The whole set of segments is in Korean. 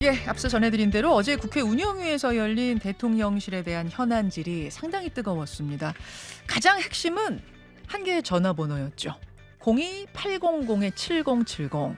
예, 앞서 전해드린 대로 어제 국회 운영위에서 열린 대통령실에 대한 현안질이 상당히 뜨거웠습니다. 가장 핵심은 한 개의 전화번호였죠. 02800-7070.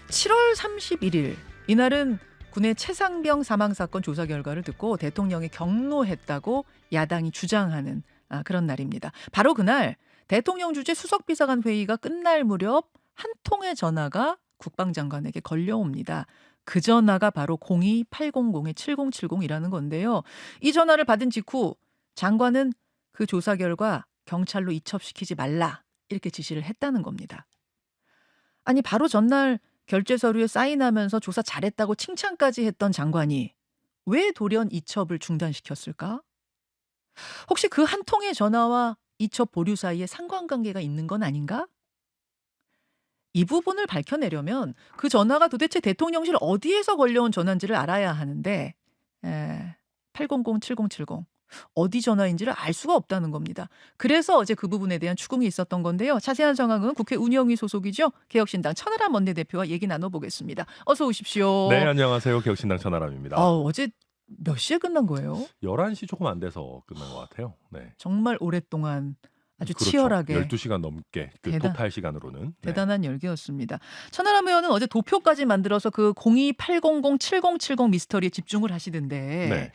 7월 31일 이날은 군의 최상병 사망 사건 조사 결과를 듣고 대통령이 경로했다고 야당이 주장하는 그런 날입니다. 바로 그날 대통령 주재 수석비서관 회의가 끝날 무렵 한 통의 전화가 국방장관에게 걸려옵니다. 그 전화가 바로 02800-7070이라는 건데요. 이 전화를 받은 직후 장관은 그 조사 결과 경찰로 이첩시키지 말라 이렇게 지시를 했다는 겁니다. 아니 바로 전날 결재 서류에 사인하면서 조사 잘했다고 칭찬까지 했던 장관이 왜 돌연 이첩을 중단시켰을까? 혹시 그 한 통의 전화와 이첩 보류 사이에 상관관계가 있는 건 아닌가? 이 부분을 밝혀내려면 그 전화가 도대체 대통령실 어디에서 걸려온 전화인지를 알아야 하는데 800-7070 어디 전화인지를 알 수가 없다는 겁니다. 그래서 어제 그 부분에 대한 추궁이 있었던 건데요. 자세한 상황은 국회 운영위 소속이죠. 개혁신당 천하람 원내대표와 얘기 나눠보겠습니다. 어서 오십시오. 네, 안녕하세요. 개혁신당 천하람입니다. 어제 몇 시에 끝난 거예요? 11시 조금 안 돼서 끝난 것 같아요. 네. 정말 오랫동안 아주 그렇죠. 치열하게 12시간 넘게 그 토탈 시간으로는. 네. 대단한 열기였습니다. 천하람 의원은 어제 도표까지 만들어서 그 02800-7070 미스터리에 집중을 하시던데 네.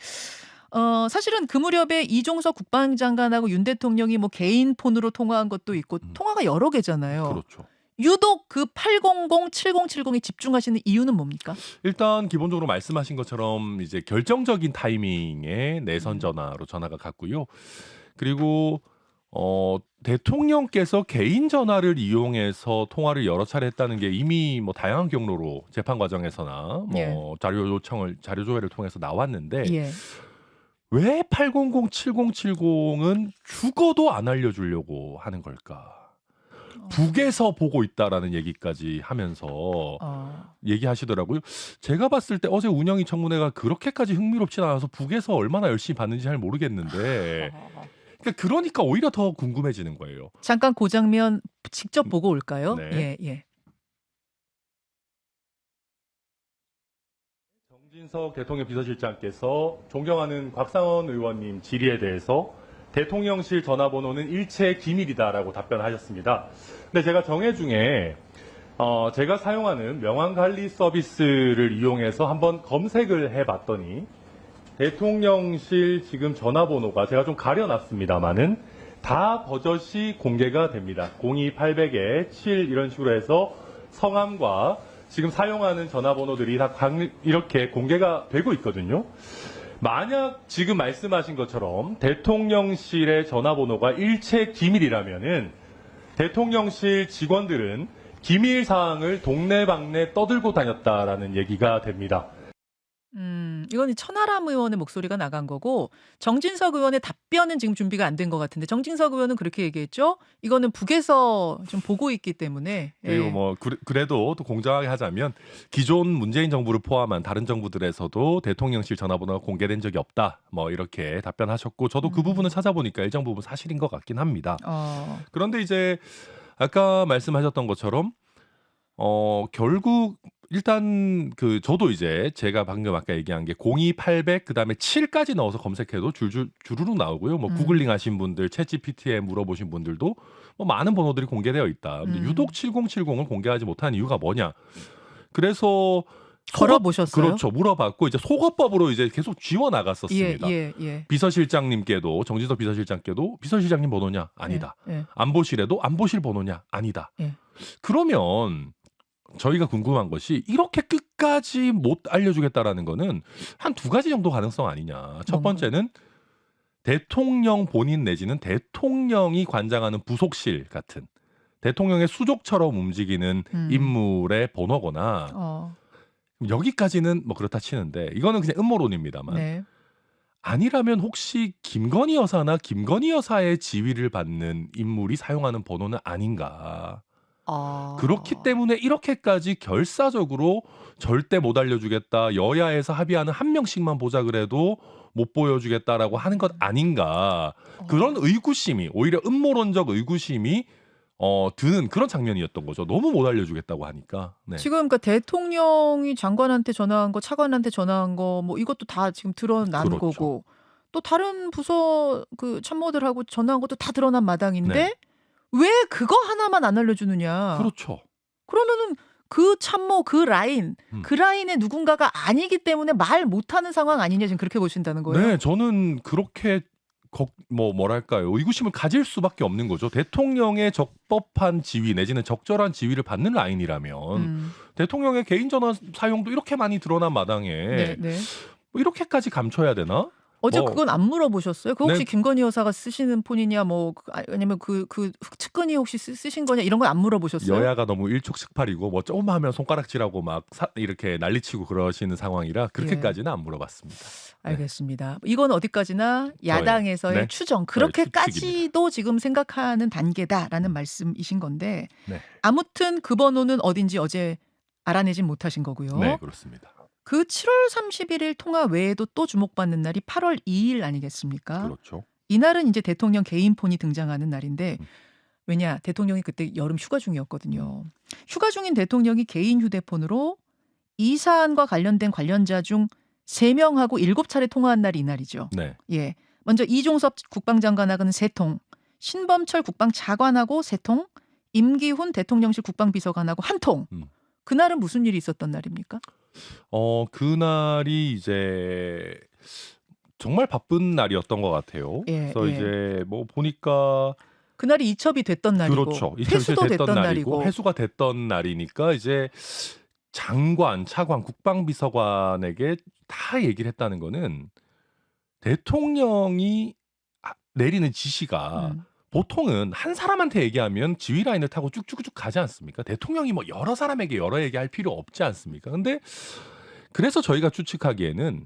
사실은 그 무렵에 이종석 국방장관하고 윤 대통령이 뭐 개인 폰으로 통화한 것도 있고 통화가 여러 개잖아요. 그렇죠. 유독 그 800-7070에 집중하시는 이유는 뭡니까? 일단 기본적으로 말씀하신 것처럼 이제 결정적인 타이밍에 내선 전화로 전화가 갔고요. 그리고 대통령께서 개인 전화를 이용해서 통화를 여러 차례 했다는 게 이미 뭐 다양한 경로로 재판 과정에서나 뭐 자료 조회를 통해서 나왔는데 왜 800-7070은 죽어도 안 알려주려고 하는 걸까? 북에서 보고 있다라는 얘기까지 하면서 얘기하시더라고요. 제가 봤을 때 어제 운영위 청문회가 그렇게까지 흥미롭진 않아서 북에서 얼마나 열심히 봤는지 잘 모르겠는데 그러니까 오히려 더 궁금해지는 거예요. 잠깐 그 장면 직접 보고 올까요? 네. 예. 정진석 대통령 비서실장께서 존경하는 곽상원 의원님 질의에 대해서 대통령실 전화번호는 일체 기밀이다라고 답변하셨습니다. 근데 제가 정해 중에 제가 사용하는 명함관리 서비스를 이용해서 한번 검색을 해봤더니 대통령실 지금 전화번호가 제가 좀 가려놨습니다만은 다 버젓이 공개가 됩니다. 02800에 7 이런 식으로 해서 성함과 지금 사용하는 전화번호들이 다 이렇게 공개가 되고 있거든요. 만약 지금 말씀하신 것처럼 대통령실의 전화번호가 일체 기밀이라면은 대통령실 직원들은 기밀 사항을 동네방네 떠들고 다녔다라는 얘기가 됩니다. 이건 천하람 의원의 목소리가 나간 거고 정진석 의원의 답변은 지금 준비가 안 된 것 같은데 정진석 의원은 그렇게 얘기했죠. 이거는 북에서 좀 보고 있기 때문에. 그리고 뭐 그래도 또 공정하게 하자면 기존 문재인 정부를 포함한 다른 정부들에서도 대통령실 전화번호가 공개된 적이 없다. 뭐 이렇게 답변하셨고 저도 그 부분을 찾아보니까 일정 부분 사실인 것 같긴 합니다. 그런데 이제 아까 말씀하셨던 것처럼 결국 일단 저도 이제 제가 방금 아까 얘기한 게 02800 그다음에 7까지 넣어서 검색해도 주르륵 나오고요. 뭐 구글링 하신 분들, 챗GPT에 물어보신 분들도 뭐 많은 번호들이 공개되어 있다. 근데 유독 7070을 공개하지 못하는 이유가 뭐냐? 그래서 걸어보셨어요? 그렇죠. 물어봤고 이제 속어법으로 이제 계속 지워 나갔었습니다. 비서실장님께도 정진석 비서실장께도 비서실장님 번호냐? 아니다. 안보실에도 안보실 번호냐? 아니다. 그러면 저희가 궁금한 것이 이렇게 끝까지 못 알려주겠다라는 거는 한 두 가지 정도 가능성 아니냐. 첫 번째는 대통령 본인 내지는 대통령이 관장하는 부속실 같은 대통령의 수족처럼 움직이는 인물의 번호거나 여기까지는 뭐 그렇다 치는데 이거는 그냥 음모론입니다만 아니라면 혹시 김건희 여사나 김건희 여사의 지위를 받는 인물이 사용하는 번호는 아닌가. 그렇기 때문에 이렇게까지 결사적으로 절대 못 알려주겠다. 여야에서 합의하는 한 명씩만 보자 그래도 못 보여주겠다라고 하는 것 아닌가. 그런 의구심이 오히려 음모론적 의구심이 드는 그런 장면이었던 거죠. 너무 못 알려주겠다고 하니까. 네. 지금 그러니까 대통령이 장관한테 전화한 거, 차관한테 전화한 거, 뭐 이것도 다 지금 드러난 그렇죠. 거고, 또 다른 부서 그 참모들하고 전화한 것도 다 드러난 마당인데 네. 왜 그거 하나만 안 알려주느냐? 그렇죠. 그러면은 그 참모, 그 라인의 누군가가 아니기 때문에 말 못하는 상황 아니냐 지금 그렇게 보신다는 거예요? 네, 저는 그렇게 뭐랄까요, 의구심을 가질 수밖에 없는 거죠. 대통령의 적법한 지위 내지는 적절한 지위를 받는 라인이라면 대통령의 개인 전화 사용도 이렇게 많이 드러난 마당에 뭐 이렇게까지 감춰야 되나? 어제 그건 안 물어보셨어요? 그거 혹시 네. 김건희 여사가 쓰시는 폰이냐, 뭐 아니면 그 측근이 혹시 쓰신 거냐 이런 건 안 물어보셨어요? 여야가 너무 일촉즉발이고 뭐 조금만 하면 손가락질하고 막 이렇게 난리치고 그러시는 상황이라 그렇게까지는 안 물어봤습니다. 알겠습니다. 이건 어디까지나 야당에서의 추정, 그렇게까지도 지금 생각하는 단계다라는 말씀이신 건데 아무튼 그 번호는 어딘지 어제 알아내진 못하신 거고요. 네, 그렇습니다. 그 7월 31일 통화 외에도 또 주목받는 날이 8월 2일 아니겠습니까? 그렇죠. 이날은 이제 대통령 개인 폰이 등장하는 날인데 왜냐, 대통령이 그때 여름 휴가 중이었거든요. 휴가 중인 대통령이 개인 휴대폰으로 이 사안과 관련된 관련자 중 3명하고 7차례 통화한 날이 이날이죠. 네. 예. 먼저 이종섭 국방장관하고는 3통, 신범철 국방차관하고 3통, 임기훈 대통령실 국방비서관하고 1통. 그날은 무슨 일이 있었던 날입니까? 그날이 이제 정말 바쁜 날이었던 것 같아요. 그래서 이제 뭐 보니까 그날이 이첩이 됐던 날이고, 그렇죠. 회수도 됐던 날이고, 회수가 됐던 날이니까 이제 장관, 차관, 국방비서관에게 다 얘기를 했다는 거는 대통령이 내리는 지시가 보통은 한 사람한테 얘기하면 지휘 라인을 타고 쭉쭉쭉 가지 않습니까? 대통령이 뭐 여러 사람에게 여러 얘기할 필요 없지 않습니까? 근데 그래서 저희가 추측하기에는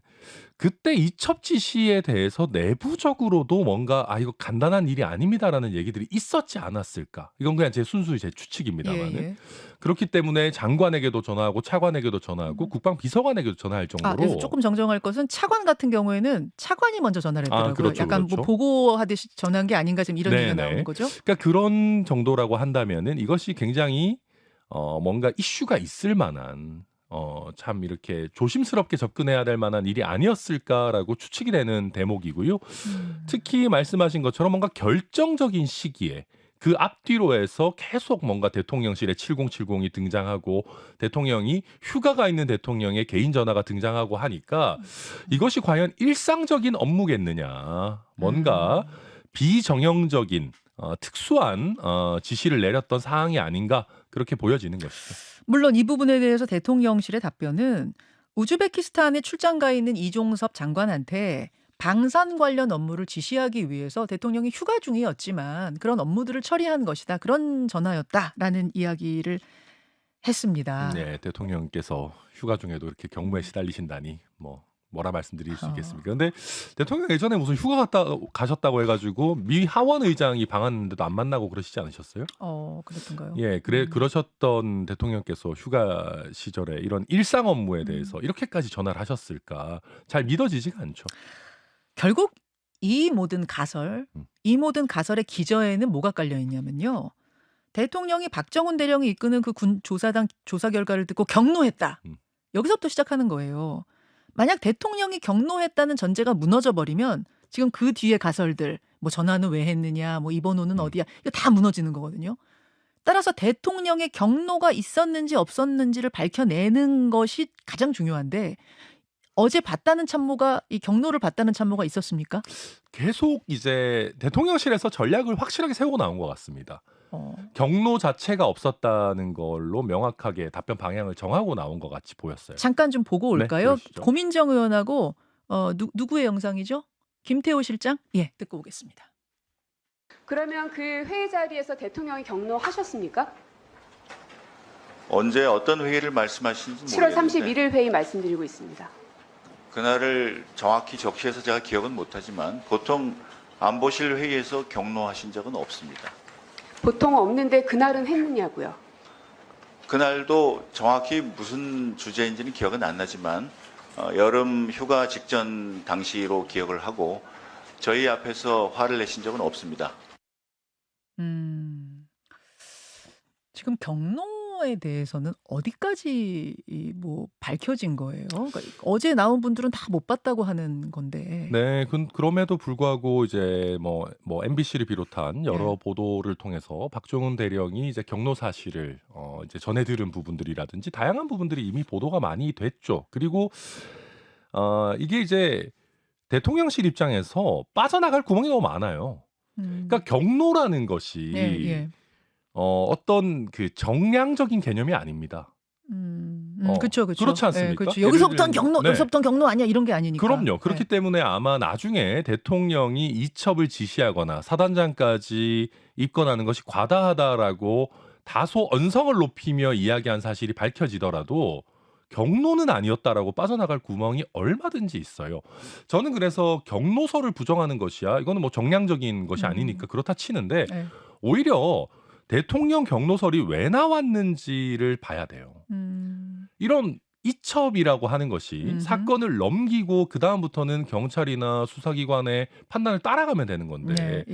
그때 이첩 지시에 대해서 내부적으로도 뭔가 이거 간단한 일이 아닙니다라는 얘기들이 있었지 않았을까? 이건 그냥 제 추측입니다만은. 그렇기 때문에 장관에게도 전화하고 차관에게도 전화하고 국방비서관에게도 전화할 정도로. 그래서 조금 정정할 것은 차관 같은 경우에는 차관이 먼저 전화를 했더라고요. 그렇죠, 약간 그렇죠. 뭐 보고하듯이 전화한 게 아닌가 지금 이런 얘기가 나오는 거죠. 그러니까 그런 정도라고 한다면은 이것이 굉장히 뭔가 이슈가 있을 만한 참 이렇게 조심스럽게 접근해야 될 만한 일이 아니었을까라고 추측이 되는 대목이고요. 특히 말씀하신 것처럼 뭔가 결정적인 시기에 그 앞뒤로 해서 계속 뭔가 대통령실에 7070이 등장하고 대통령이 휴가가 있는 대통령의 개인 전화가 등장하고 하니까 이것이 과연 일상적인 업무겠느냐. 뭔가 비정형적인 특수한 지시를 내렸던 사항이 아닌가 그렇게 보여지는 것이죠. 물론 이 부분에 대해서 대통령실의 답변은 우즈베키스탄에 출장 가 있는 이종섭 장관한테 방산 관련 업무를 지시하기 위해서 대통령이 휴가 중이었지만 그런 업무들을 처리한 것이다. 그런 전화였다라는 이야기를 했습니다. 네, 대통령께서 휴가 중에도 이렇게 경무에 시달리신다니 뭐라 말씀드릴 수 있겠습니까? 근데 대통령 예전에 무슨 휴가 가셨다고 해가지고 미 하원 의장이 방한했는데도 안 만나고 그러시지 않으셨어요? 그렇던가요? 예, 그러셨던 대통령께서 휴가 시절에 이런 일상 업무에 대해서 이렇게까지 전화를 하셨을까? 잘 믿어지지가 않죠. 결국 이 모든 가설의 기저에는 뭐가 깔려 있냐면요. 대통령이 박정훈 대령이 이끄는 그 군 조사당 조사 결과를 듣고 경노했다. 여기서부터 시작하는 거예요. 만약 대통령이 경노했다는 전제가 무너져 버리면 지금 그 뒤에 가설들, 뭐 전화는 왜 했느냐, 뭐 이 번호는 어디야, 이거 다 무너지는 거거든요. 따라서 대통령의 경로가 있었는지 없었는지를 밝혀내는 것이 가장 중요한데 어제 이 경로를 봤다는 참모가 있었습니까? 계속 이제 대통령실에서 전략을 확실하게 세우고 나온 것 같습니다. 경로 자체가 없었다는 걸로 명확하게 답변 방향을 정하고 나온 것 같이 보였어요. 잠깐 좀 보고 올까요? 네, 고민정 의원하고 누구의 영상이죠? 김태호 실장? 예, 듣고 오겠습니다. 그러면 그 회의 자리에서 대통령이 경로하셨습니까? 언제 어떤 회의를 말씀하시는지 7월 모르겠는데 31일 회의 말씀드리고 있습니다. 그날을 정확히 적시해서 제가 기억은 못하지만 보통 안보실 회의에서 경로하신 적은 없습니다. 보통 없는데 그날은 했느냐고요? 그날도 정확히 무슨 주제인지는 기억은 안 나지만 여름 휴가 직전 당시로 기억을 하고 저희 앞에서 화를 내신 적은 없습니다. 지금 경로에 대해서는 어디까지 뭐 밝혀진 거예요? 그러니까 어제 나온 분들은 다 못 봤다고 하는 건데. 네, 그럼에도 불구하고 이제 뭐 MBC를 비롯한 여러 네. 보도를 통해서 박종훈 대령이 이제 경로 사실을 이제 전해 들은 부분들이라든지 다양한 부분들이 이미 보도가 많이 됐죠. 그리고 이게 이제 대통령실 입장에서 빠져나갈 구멍이 너무 많아요. 그러니까 경로라는 것이 예. 어떤 그 정량적인 개념이 아닙니다. 그렇죠. 그렇지 않습니까? 그렇죠. 여기서부터는 경로, 네. 여기서부터는 경로 아니야 이런 게 아니니까. 그럼요. 그렇기 때문에 아마 나중에 대통령이 이첩을 지시하거나 사단장까지 입건하는 것이 과다하다라고 다소 언성을 높이며 이야기한 사실이 밝혀지더라도 경로는 아니었다라고 빠져나갈 구멍이 얼마든지 있어요. 저는 그래서 경로서를 부정하는 것이야. 이거는 뭐 정량적인 것이 아니니까 그렇다 치는데 네. 오히려 대통령 경로설이 왜 나왔는지를 봐야 돼요. 이런 이첩이라고 하는 것이 사건을 넘기고 그 다음부터는 경찰이나 수사기관의 판단을 따라가면 되는 건데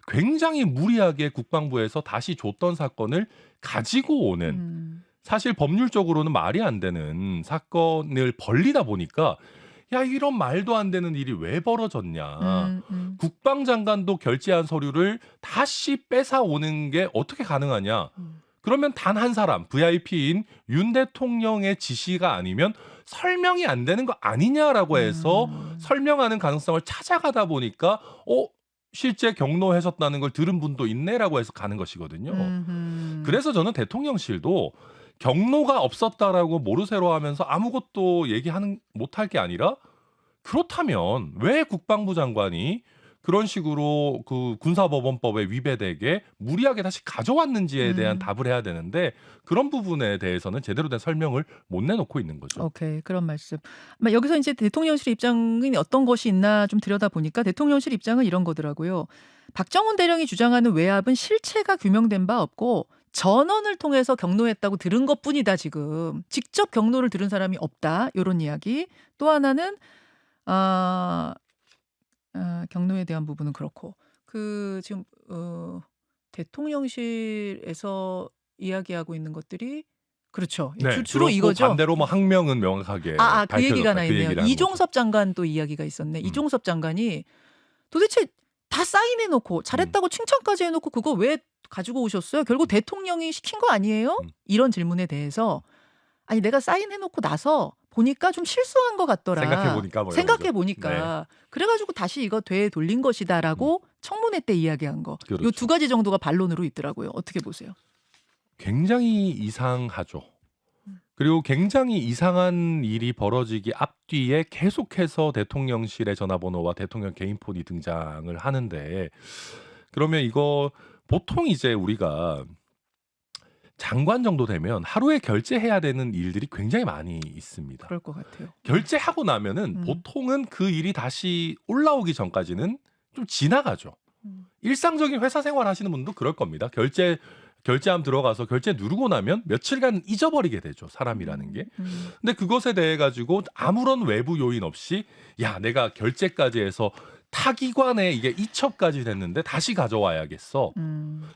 굉장히 무리하게 국방부에서 다시 줬던 사건을 가지고 오는 사실 법률적으로는 말이 안 되는 사건을 벌리다 보니까 야 이런 말도 안 되는 일이 왜 벌어졌냐. 국방장관도 결제한 서류를 다시 뺏어오는 게 어떻게 가능하냐. 그러면 단 한 사람 VIP인 윤 대통령의 지시가 아니면 설명이 안 되는 거 아니냐라고 해서 설명하는 가능성을 찾아가다 보니까 실제 경로하셨다는 걸 들은 분도 있네라고 해서 가는 것이거든요. 그래서 저는 대통령실도 경로가 없었다라고 모르쇠로 하면서 아무것도 얘기하는 못할 게 아니라 그렇다면 왜 국방부 장관이 그런 식으로 그 군사법원법에 위배되게 무리하게 다시 가져왔는지에 대한 답을 해야 되는데 그런 부분에 대해서는 제대로 된 설명을 못 내놓고 있는 거죠. 오케이. 그런 말씀. 여기서 이제 대통령실 입장이 어떤 것이 있나 좀 들여다보니까 대통령실 입장은 이런 거더라고요. 박정훈 대령이 주장하는 외압은 실체가 규명된 바 없고 전원을 통해서 경로했다고 들은 것뿐이다 지금. 직접 경로를 들은 사람이 없다. 이런 이야기. 또 하나는 경로에 대한 부분은 그렇고 지금 대통령실에서 이야기하고 있는 것들이 그렇죠. 네, 주로 이거죠. 반대로 뭐 항명은 명확하게 그 얘기가 나 있네요. 그 이종섭 장관도 이야기가 있었네. 이종섭 장관이 도대체 다 사인해놓고 잘했다고 칭찬까지 해놓고 그거 왜 가지고 오셨어요? 결국 대통령이 시킨 거 아니에요? 이런 질문에 대해서 아니 내가 사인해놓고 나서 보니까 좀 실수한 것 같더라. 생각해보니까. 네. 그래가지고 다시 이거 되돌린 것이다라고 청문회 때 이야기한 거. 그렇죠. 이 두 가지 정도가 반론으로 있더라고요. 어떻게 보세요? 굉장히 이상하죠. 그리고 굉장히 이상한 일이 벌어지기 앞뒤에 계속해서 대통령실의 전화번호와 대통령 개인 폰이 등장을 하는데 그러면 이거 보통 이제 우리가 장관 정도 되면 하루에 결제해야 되는 일들이 굉장히 많이 있습니다. 그럴 것 같아요. 결제하고 나면은 보통은 그 일이 다시 올라오기 전까지는 좀 지나가죠. 일상적인 회사 생활 하시는 분도 그럴 겁니다. 결제함 들어가서 결제 누르고 나면 며칠간 잊어버리게 되죠. 사람이라는 게. 근데 그것에 대해 가지고 아무런 외부 요인 없이 야 내가 결제까지 해서 타기관에 이게 이첩까지 됐는데 다시 가져와야겠어.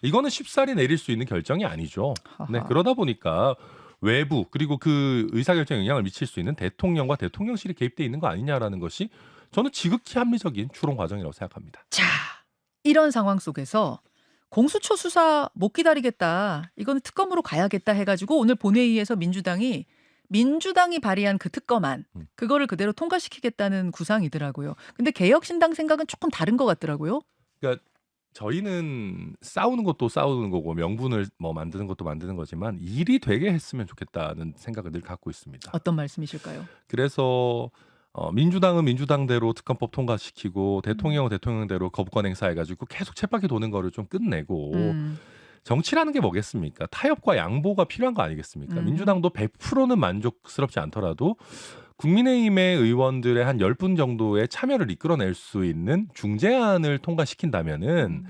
이거는 쉽사리 내릴 수 있는 결정이 아니죠. 네, 그러다 보니까 외부 그리고 그 의사결정에 영향을 미칠 수 있는 대통령과 대통령실이 개입돼 있는 거 아니냐라는 것이 저는 지극히 합리적인 추론 과정이라고 생각합니다. 자, 이런 상황 속에서 공수처 수사 못 기다리겠다. 이거는 특검으로 가야겠다 해가지고 오늘 본회의에서 민주당이 발의한 그 특검안 그거를 그대로 통과시키겠다는 구상이더라고요. 근데 개혁신당 생각은 조금 다른 것 같더라고요. 그러니까 저희는 싸우는 것도 싸우는 거고 명분을 뭐 만드는 것도 만드는 거지만 일이 되게 했으면 좋겠다는 생각을 늘 갖고 있습니다. 어떤 말씀이실까요? 그래서 민주당은 민주당대로 특검법 통과시키고 대통령은 대통령대로 거부권 행사해가지고 계속 쳇바퀴 도는 거를 좀 끝내고 정치라는 게 뭐겠습니까? 타협과 양보가 필요한 거 아니겠습니까? 민주당도 100%는 만족스럽지 않더라도 국민의힘의 의원들의 한 10분 정도의 참여를 이끌어낼 수 있는 중재안을 통과시킨다면은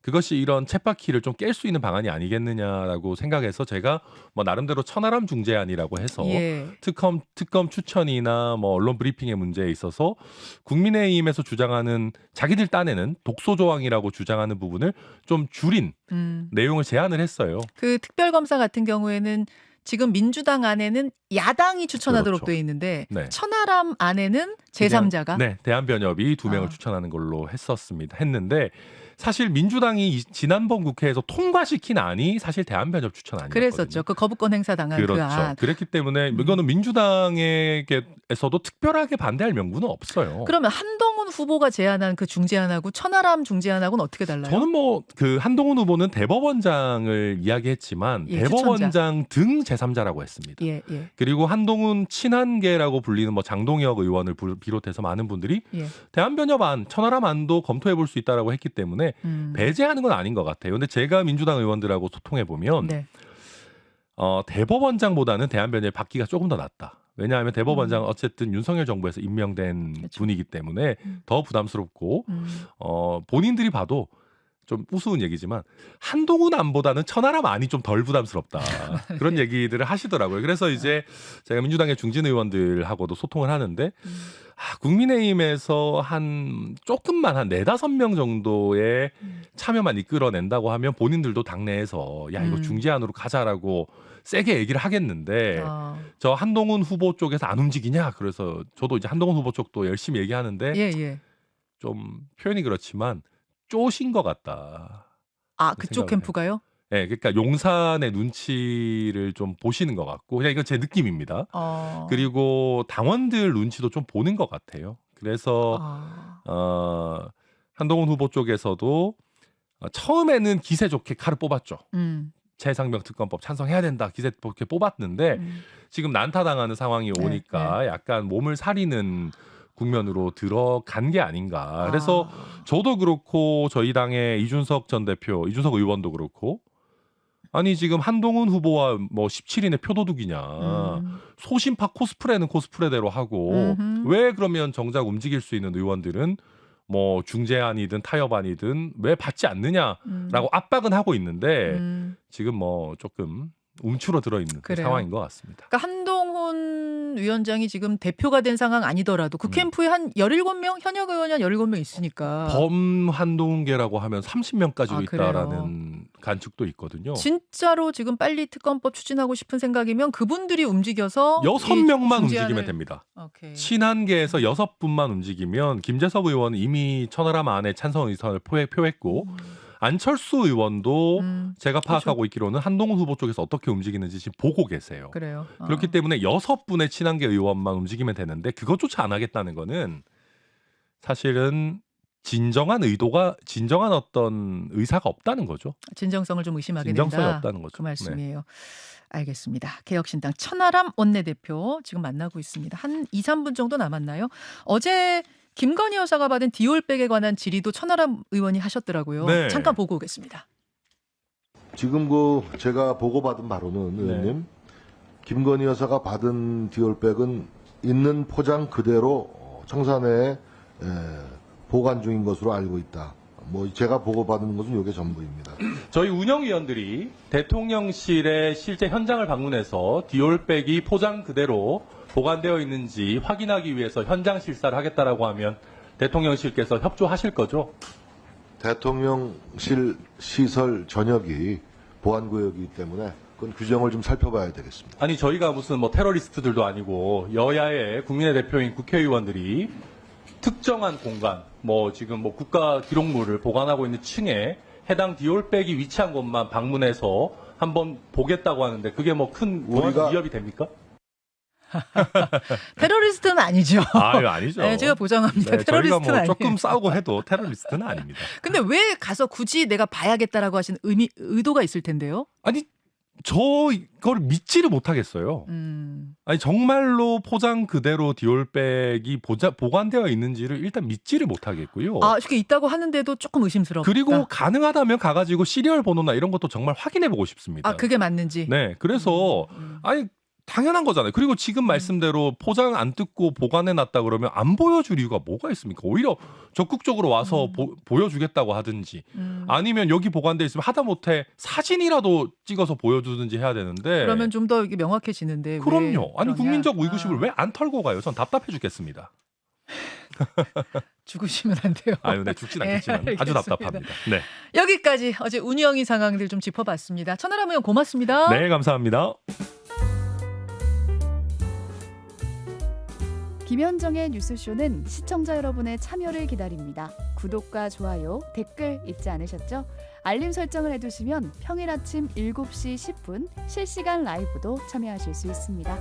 그것이 이런 쳇바퀴를 좀 깰 수 있는 방안이 아니겠느냐라고 생각해서 제가 뭐 나름대로 천하람 중재안이라고 해서 특검 추천이나 뭐 언론 브리핑의 문제에 있어서 국민의힘에서 주장하는 자기들 딴에는 독소 조항이라고 주장하는 부분을 좀 줄인 내용을 제안을 했어요. 그 특별검사 같은 경우에는 지금 민주당 안에는 야당이 추천하도록 돼 있는데 천하람 안에는 제3자가 네, 대한변협이 2명을 추천하는 걸로 했는데 사실 민주당이 지난번 국회에서 통과시킨 안이 사실 대한변협 추천 아니었거든요. 그랬었죠. 그 거부권 행사 당한 그 안. 그랬기 때문에 이거는 민주당에서도 특별하게 반대할 명분은 없어요. 그러면 한동훈 후보가 제안한 그 중재안하고 천하람 중재안하고는 어떻게 달라요? 저는 뭐 그 한동훈 후보는 대법원장을 이야기했지만 대법원장 등 제3자라고 했습니다. 그리고 한동훈 친한계라고 불리는 뭐 장동혁 의원을 비롯해서 많은 분들이 대한변협 안, 천하람 안도 검토해 볼 수 있다라고 했기 때문에 배제하는 건 아닌 것 같아요. 근데 제가 민주당 의원들하고 소통해 보면 대법원장보다는 대한변협이 받기가 조금 더 낫다. 왜냐하면 대법원장은 어쨌든 윤석열 정부에서 임명된 분이기 때문에 더 부담스럽고 본인들이 봐도 좀 우스운 얘기지만 한동훈 안보다는 천하람 안이 좀 덜 부담스럽다. 그런 얘기들을 하시더라고요. 그래서 이제 제가 민주당의 중진 의원들하고도 소통을 하는데 국민의힘에서 한 조금만 한 4-5명 정도의 참여만 이끌어낸다고 하면 본인들도 당내에서 야 이거 중재안으로 가자라고 세게 얘기를 하겠는데 저 한동훈 후보 쪽에서 안 움직이냐. 그래서 저도 이제 한동훈 후보 쪽도 열심히 얘기하는데 좀 표현이 그렇지만 쪼신 것 같다. 그쪽 캠프가요? 네, 그러니까 용산의 눈치를 좀 보시는 것 같고 그냥 이건 제 느낌입니다. 그리고 당원들 눈치도 좀 보는 것 같아요. 그래서 한동훈 후보 쪽에서도 처음에는 기세 좋게 칼을 뽑았죠. 최상병 특검법 찬성해야 된다. 기세 좋게 뽑았는데 지금 난타당하는 상황이 오니까 약간 몸을 사리는 국면으로 들어간 게 아닌가. 그래서 저도 그렇고 저희 당의 이준석 의원도 그렇고 아니 지금 한동훈 후보와 뭐 17인의 표도둑이냐. 소심파 코스프레는 코스프레대로 하고 왜 그러면 정작 움직일 수 있는 의원들은 뭐 중재안이든 타협안이든 왜 받지 않느냐라고 압박은 하고 있는데 지금 뭐 조금 움츠러 들어있는 그 상황인 것 같습니다. 그러니까 한동훈 위원장이 지금 대표가 된 상황 아니더라도 그 캠프에 한 17명, 현역 의원이 한 17명 있으니까. 범 한동훈계라고 하면 30명까지도 있다라는 관측도 있거든요. 진짜로 지금 빨리 특검법 추진하고 싶은 생각이면 그분들이 움직여서 6명만 움직이면 됩니다. 친한계에서 6분만 움직이면 김재섭 의원은 이미 천하람 안에 찬성 의사를 표했고 안철수 의원도 제가 파악하고 있기로는 한동훈 후보 쪽에서 어떻게 움직이는지 지금 보고 계세요. 그래요. 그렇기 때문에 6분의 친한계 의원만 움직이면 되는데 그것조차 안 하겠다는 거는 사실은 진정한 어떤 의사가 없다는 거죠. 진정성을 좀 의심하게 진정성이 된다. 없다는 거죠. 그 말씀이에요. 알겠습니다. 개혁신당 천하람 원내대표 지금 만나고 있습니다. 한 2-3분 정도 남았나요? 어제 김건희 여사가 받은 디올백에 관한 질의도 천하람 의원이 하셨더라고요. 잠깐 보고 오겠습니다. 지금 제가 보고받은 바로는 의원님, 김건희 여사가 받은 디올백은 있는 포장 그대로 청사내에 보관 중인 것으로 알고 있다. 뭐 제가 보고받은 것은 이게 전부입니다. 저희 운영위원들이 대통령실의 실제 현장을 방문해서 디올백이 포장 그대로 보관되어 있는지 확인하기 위해서 현장 실사를 하겠다라고 하면 대통령실께서 협조하실 거죠? 대통령실 시설 전역이 보안구역이기 때문에 그건 규정을 좀 살펴봐야 되겠습니다. 아니 저희가 무슨 뭐 테러리스트들도 아니고 여야의 국민의 대표인 국회의원들이 특정한 공간, 뭐 지금 뭐 국가 기록물을 보관하고 있는 층에 해당 디올백이 위치한 곳만 방문해서 한번 보겠다고 하는데 그게 뭐 큰 위협이 됩니까? 테러리스트는 아니죠. 아니죠. 네, 제가 보장합니다. 테러리스트는 저희가 뭐 조금 싸우고 해도 테러리스트는 아닙니다. 근데 왜 가서 굳이 내가 봐야겠다라고 하신 의도가 있을 텐데요? 아니 이걸 믿지를 못하겠어요. 아니 정말로 포장 그대로 디올백이 보관되어 있는지를 일단 믿지를 못하겠고요. 이렇게 있다고 하는데도 조금 의심스럽다. 그리고 가능하다면 가가지고 시리얼 번호나 이런 것도 정말 확인해보고 싶습니다. 그게 맞는지. 네, 그래서 아니 당연한 거잖아요. 그리고 지금 말씀대로 포장 안 뜯고 보관해놨다 그러면 안 보여줄 이유가 뭐가 있습니까? 오히려 적극적으로 와서 보여주겠다고 하든지 아니면 여기 보관돼 있으면 하다못해 사진이라도 찍어서 보여주든지 해야 되는데 그러면 좀 더 이게 명확해지는데 그럼요. 아니 국민적 의구심을 왜 안 털고 가요? 전 답답해 죽겠습니다. 죽으시면 안 돼요. 아유, 네, 죽진 않겠지만 네, 아주 답답합니다. 네. 여기까지 어제 운영위 상황들 좀 짚어봤습니다. 천하람 의원 고맙습니다. 네, 감사합니다. 김현정의 뉴스쇼는 시청자 여러분의 참여를 기다립니다. 구독과 좋아요, 댓글 잊지 않으셨죠? 알림 설정을 해두시면 평일 아침 7시 10분 실시간 라이브도 참여하실 수 있습니다.